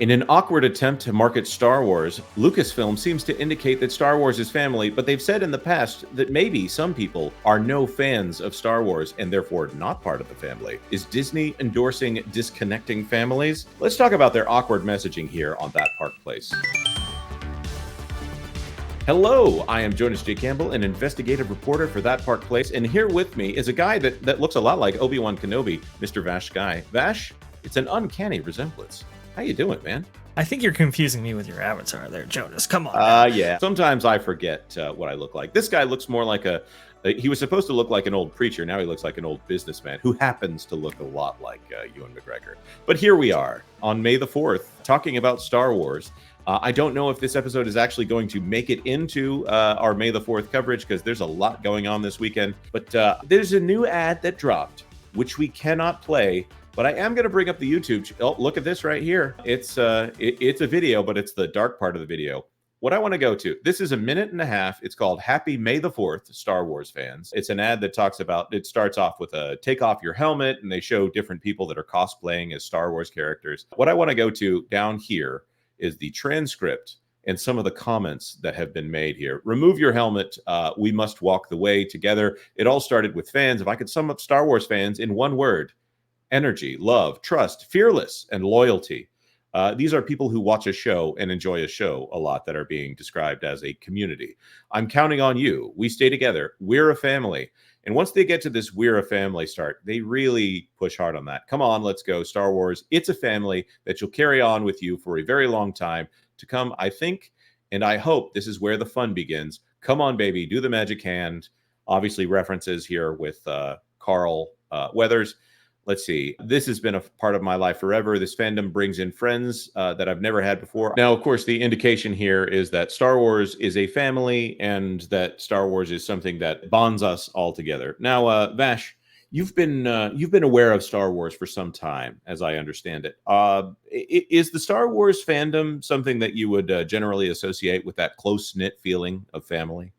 In an awkward attempt to market Star Wars, Lucasfilm seems to indicate that Star Wars is family, but they've said in the past that maybe some people are no fans of Star Wars and therefore not part of the family. Is Disney endorsing disconnecting families? Let's talk about their awkward messaging here on That Park Place. Hello, I am Jonas J. Campbell, an investigative reporter for That Park Place, and here with me is a guy that looks a lot like Obi-Wan Kenobi, Mr. VashSky. Vash, it's an uncanny resemblance. How you doing, man? I think you're confusing me with your avatar there, Jonas. Come on. Yeah. Sometimes I forget what I look like. This guy looks more like he was supposed to look like an old preacher. Now he looks like an old businessman who happens to look a lot like Ewan McGregor. But here we are on May the 4th talking about Star Wars. I don't know if this episode is actually going to make it into our May the 4th coverage because there's a lot going on this weekend. But there's a new ad that dropped, which we cannot play. But I am going to bring up the YouTube. Oh, look at this right here. It's a video, but it's the dark part of the video. What I want to go to, this is a minute and a half. It's called Happy May the 4th, Star Wars fans. It's an ad that talks about, it starts off with a take off your helmet, and they show different people that are cosplaying as Star Wars characters. What I want to go to down here is the transcript and some of the comments that have been made here. Remove your helmet. We must walk the way together. It all started with fans. If I could sum up Star Wars fans in one word: energy, love, trust, fearless, and loyalty. These are people who watch a show and enjoy a show a lot that are being described as a community. I'm counting on you. We stay together. We're a family. And once they get to this "we're a family" start, they really push hard on that. Come on, let's go. Star Wars, it's a family that you'll carry on with you for a very long time to come, I think, and I hope this is where the fun begins. Come on, baby, do the magic hand. Obviously, references here with Carl Weathers. Let's see. This has been a part of my life forever. This fandom brings in friends that I've never had before. Now, of course, the indication here is that Star Wars is a family and that Star Wars is something that bonds us all together. Now, Vash, you've been aware of Star Wars for some time, as I understand it. Is the Star Wars fandom something that you would generally associate with that close-knit feeling of family?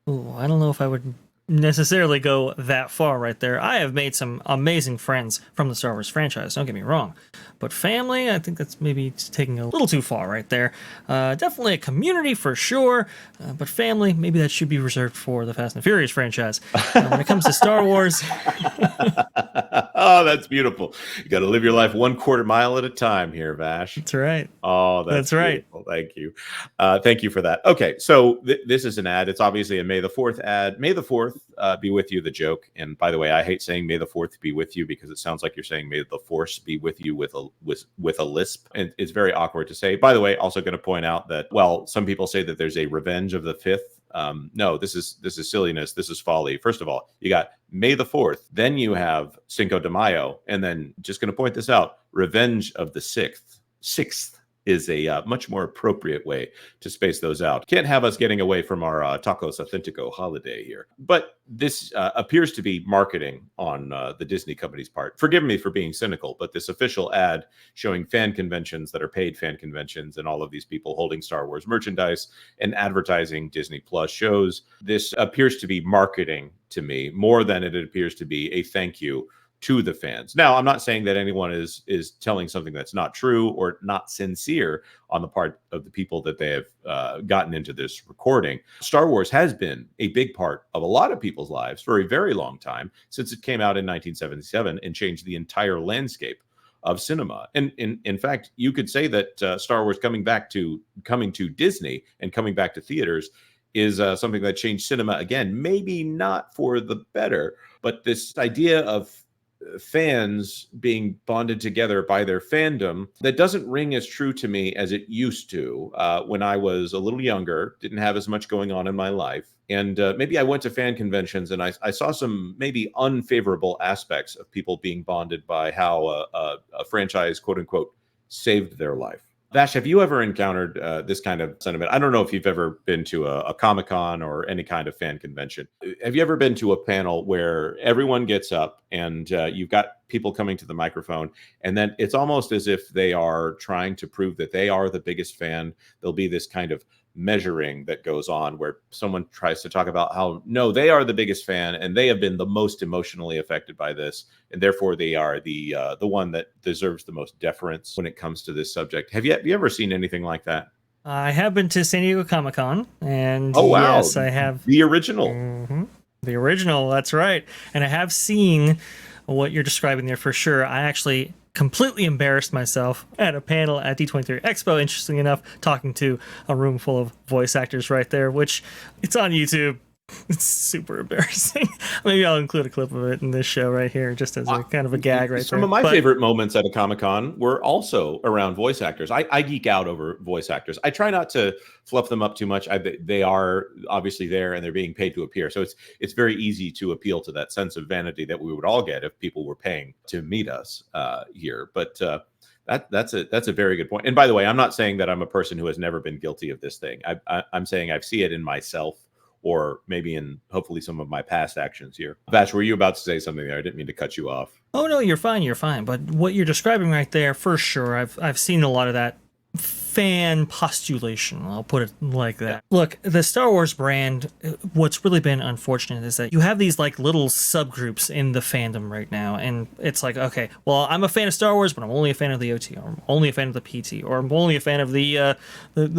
Ooh, I don't know if I would necessarily go that far right there. I have made some amazing friends from the Star Wars franchise, don't get me wrong. But family, I think that's maybe taking a little too far right there. Definitely a community for sure, but family, maybe that should be reserved for the Fast and Furious franchise. When it comes to Star Wars... Oh, that's beautiful. You got to live your life 1/4 mile at a time here, Vash. That's right. Oh, that's right. Thank you. Thank you for that. Okay, so this is an ad. It's obviously a May the 4th ad. May the 4th be with you, the joke. And by the way, I hate saying May the 4th be with you because it sounds like you're saying May the Force be with you with a lisp. And it's very awkward to say. By the way, also going to point out that, well, some people say that there's a Revenge of the 5th. No, this is silliness. This is folly. First of all, you got May the 4th. Then you have Cinco de Mayo. And then, just going to point this out, Revenge of the 6th. 6th is a much more appropriate way to space those out. Can't have us getting away from our Tacos Authentico holiday here. But this appears to be marketing on the Disney company's part. Forgive me for being cynical, but this official ad showing fan conventions that are paid fan conventions and all of these people holding Star Wars merchandise and advertising Disney Plus shows, this appears to be marketing to me more than it appears to be a thank you to the fans. Now, I'm not saying that anyone is telling something that's not true or not sincere on the part of the people that they have gotten into this recording. Star Wars has been a big part of a lot of people's lives for a very long time, since it came out in 1977 and changed the entire landscape of cinema. And in fact, you could say that Star Wars coming to Disney and coming back to theaters is something that changed cinema again, maybe not for the better, but this idea of fans being bonded together by their fandom, that doesn't ring as true to me as it used to when I was a little younger, didn't have as much going on in my life. And maybe I went to fan conventions and I saw some maybe unfavorable aspects of people being bonded by how a franchise, quote unquote, saved their life. Vash, have you ever encountered this kind of sentiment? I don't know if you've ever been to a Comic-Con or any kind of fan convention. Have you ever been to a panel where everyone gets up and you've got people coming to the microphone, and then it's almost as if they are trying to prove that they are the biggest fan? There'll be this kind of measuring that goes on where someone tries to talk about how no, they are the biggest fan and they have been the most emotionally affected by this, and therefore they are the one that deserves the most deference when it comes to this subject. Have you ever seen anything like that? I have been to San Diego Comic-Con, and Oh wow, yes, I have. the original. The original, that's right. And I have seen what you're describing there for sure. I actually completely embarrassed myself at a panel at D23 Expo, interestingly enough, talking to a room full of voice actors right there, which it's on YouTube. It's super embarrassing. Maybe I'll include a clip of it in this show right here, just as a kind of a gag right there. Some of my favorite moments at a Comic-Con were also around voice actors. I geek out over voice actors. I try not to fluff them up too much. They are obviously there and they're being paid to appear. So it's very easy to appeal to that sense of vanity that we would all get if people were paying to meet us here. But that's a very good point. And by the way, I'm not saying that I'm a person who has never been guilty of this thing. I'm saying I see it in myself, or maybe in hopefully some of my past actions here. Vash, were you about to say something there? I didn't mean to cut you off. Oh no, you're fine. You're fine. But what you're describing right there, for sure, I've seen a lot of that fan postulation. I'll put it like that. Yeah. Look, the Star Wars brand, what's really been unfortunate is that you have these like little subgroups in the fandom right now, and it's like, okay, well, I'm a fan of Star Wars, but I'm only a fan of the OT, or I'm only a fan of the PT, or I'm only a fan of the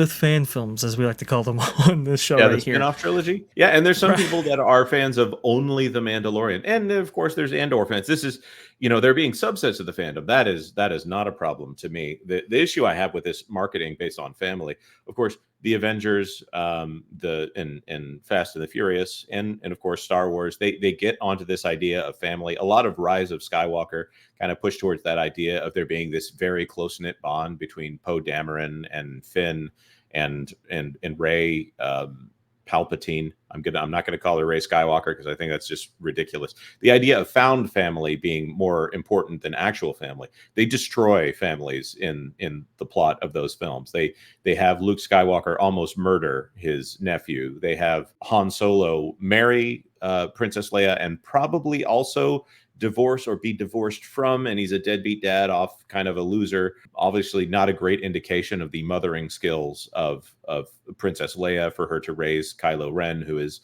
fan films, as we like to call them on this show right here. The spin-off trilogy. Yeah, and there's some people that are fans of only the Mandalorian, and of course there's Andor fans. This is, there being subsets of the fandom. That is not a problem to me. The issue I have with this marketing based on family, of course, the Avengers, and Fast and the Furious, and of course Star Wars, they get onto this idea of family. A lot of Rise of Skywalker kind of push towards that idea of there being this very close-knit bond between Poe Dameron and Finn and Rey Palpatine. I'm not going to call her Rey Skywalker because I think that's just ridiculous. The idea of found family being more important than actual family. They destroy families in the plot of those films. They have Luke Skywalker almost murder his nephew. They have Han Solo marry Princess Leia and probably also divorce or be divorced from, and he's a deadbeat dad off, kind of a loser. Obviously not a great indication of the mothering skills of Princess Leia for her to raise Kylo Ren, who is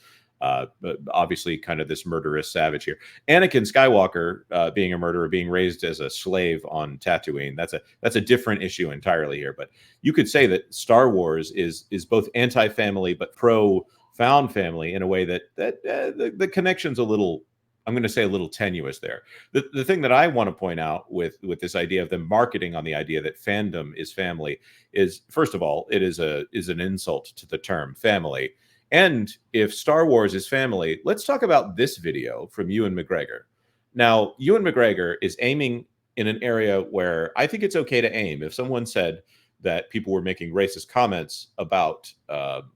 obviously kind of this murderous savage here. Anakin Skywalker being a murderer, being raised as a slave on Tatooine. That's a different issue entirely here. But you could say that Star Wars is both anti-family but pro-found family in a way that the connection's a little, I'm going to say, a little tenuous there. The thing that I want to point out with this idea of them marketing on the idea that fandom is family is, first of all, it is an insult to the term family. And if Star Wars is family, let's talk about this video from Ewan McGregor. Now, Ewan McGregor is aiming in an area where I think it's okay to aim. If someone said that people were making racist comments about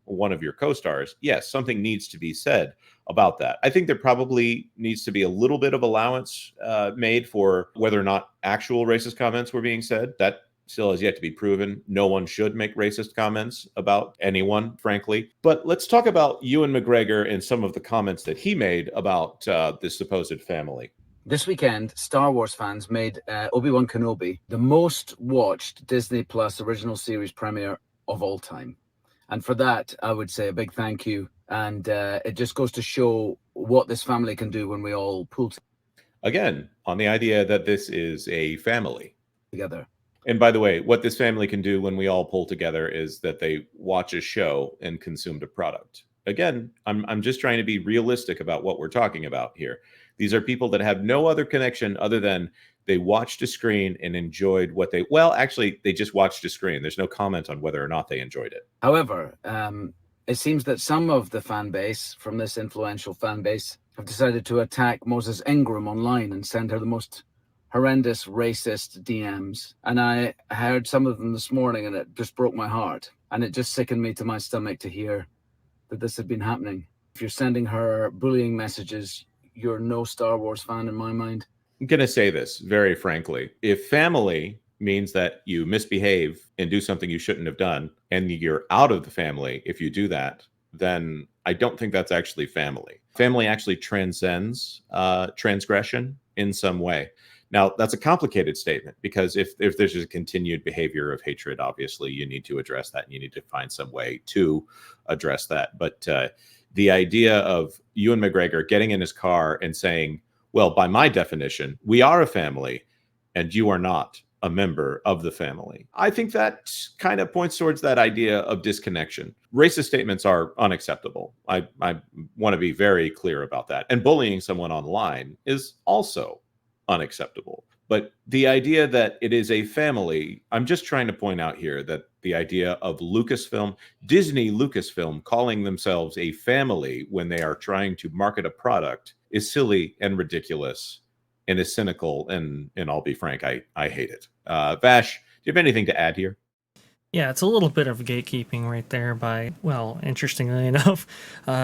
one of your co-stars, yes, something needs to be said about that. I think there probably needs to be a little bit of allowance made for whether or not actual racist comments were being said. That still has yet to be proven. No one should make racist comments about anyone, frankly. But let's talk about Ewan McGregor and some of the comments that he made about this supposed family. This weekend, Star Wars fans made Obi-Wan Kenobi the most watched Disney Plus original series premiere of all time. And for that, I would say a big thank you. And it just goes to show what this family can do when we all pull again on the idea that this is a family together. And by the way, what this family can do when we all pull together is that they watch a show and consume a product. Again, I'm just trying to be realistic about what we're talking about here. These are people that have no other connection other than they watched a screen and enjoyed what they, well, actually, they just watched a screen. There's no comment on whether or not they enjoyed it. However, it seems that some of the fan base from this influential fan base have decided to attack Moses Ingram online and send her the most horrendous racist DMs. And I heard some of them this morning and it just broke my heart. And it just sickened me to my stomach to hear that this had been happening. If you're sending her bullying messages, you're no Star Wars fan in my mind. I'm going to say this very frankly. If family means that you misbehave and do something you shouldn't have done, and you're out of the family if you do that, then I don't think that's actually family. Family actually transcends transgression in some way. Now, that's a complicated statement because if there's a continued behavior of hatred, obviously you need to address that and you need to find some way to address that. But the idea of Ewan McGregor getting in his car and saying, well, by my definition, we are a family and you are not a member of the family. I think that kind of points towards that idea of disconnection. Racist statements are unacceptable. I want to be very clear about that. And bullying someone online is also unacceptable. But the idea that it is a family, I'm just trying to point out here that the idea of Lucasfilm, Disney Lucasfilm calling themselves a family when they are trying to market a product is silly and ridiculous and is cynical. And I'll be frank, I hate it. Vash, do you have anything to add here? Yeah, it's a little bit of gatekeeping right there by, well, interestingly enough,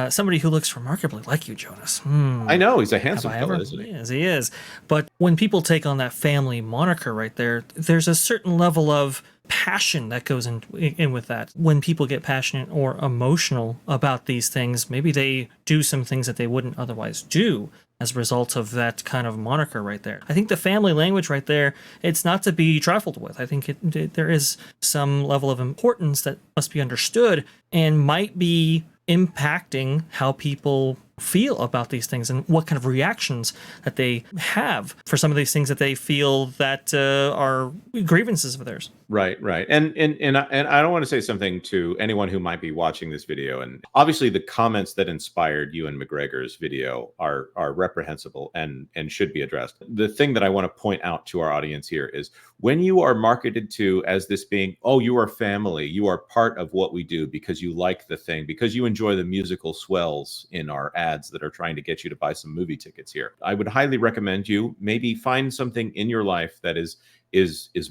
somebody who looks remarkably like you, Jonas. I know, he's a handsome fellow, isn't he? Yes, he is. But when people take on that family moniker right there, there's a certain level of passion that goes in with that. When people get passionate or emotional about these things, maybe they do some things that they wouldn't otherwise do as a result of that kind of moniker right there. I think the family language right there, it's not to be trifled with. I think there is some level of importance that must be understood and might be impacting how people feel about these things and what kind of reactions that they have for some of these things that they feel that are grievances of theirs. Right. And I don't want to say something to anyone who might be watching this video. And obviously the comments that inspired Ewan McGregor's video are reprehensible and should be addressed. The thing that I want to point out to our audience here is when you are marketed to as this being, oh, you are family, you are part of what we do because you like the thing, because you enjoy the musical swells in our ads that are trying to get you to buy some movie tickets here. I would highly recommend you maybe find something in your life that is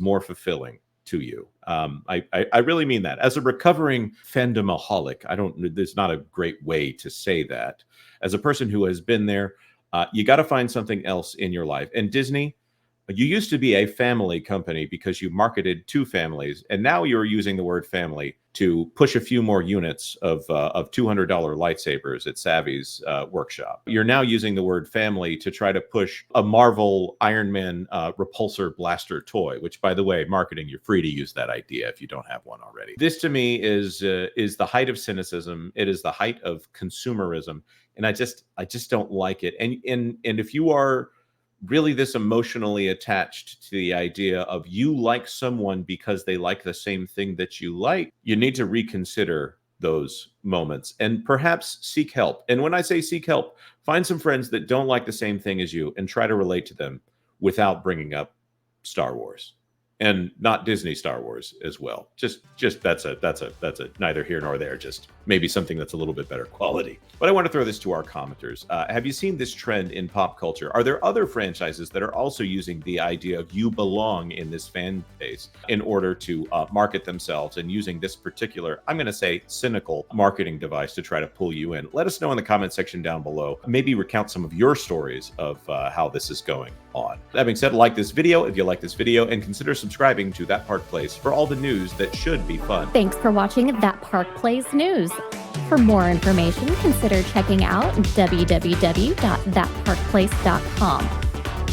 more fulfilling to you. I really mean that. As a recovering fandomaholic, there's not a great way to say that. As a person who has been there, you got to find something else in your life. And Disney, you used to be a family company because you marketed to families, and now you're using the word family to push a few more units of $200 lightsabers at Savvy's workshop. You're now using the word family to try to push a Marvel Iron Man repulsor blaster toy, which, by the way, marketing, you're free to use that idea if you don't have one already. This to me is the height of cynicism. It is the height of consumerism, and I just don't like it. And if you are really this emotionally attached to the idea of you like someone because they like the same thing that you like, you need to reconsider those moments and perhaps seek help. And when I say seek help, find some friends that don't like the same thing as you and try to relate to them without bringing up Star Wars. And not Disney Star Wars as well. Just that's a neither here nor there. Just maybe something that's a little bit better quality. But I want to throw this to our commenters. Have you seen this trend in pop culture? Are there other franchises that are also using the idea of you belong in this fan base in order to market themselves and using this particular, I'm going to say, cynical marketing device to try to pull you in? Let us know in the comment section down below. Maybe recount some of your stories of how this is going on. That being said, like this video if you like this video, and consider subscribing to That Park Plays for all the news that should be fun. Thanks for watching That Park Plays News. For more information, consider checking out www.thatparkplace.com.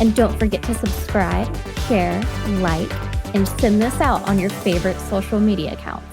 And don't forget to subscribe, share, like, and send this out on your favorite social media account.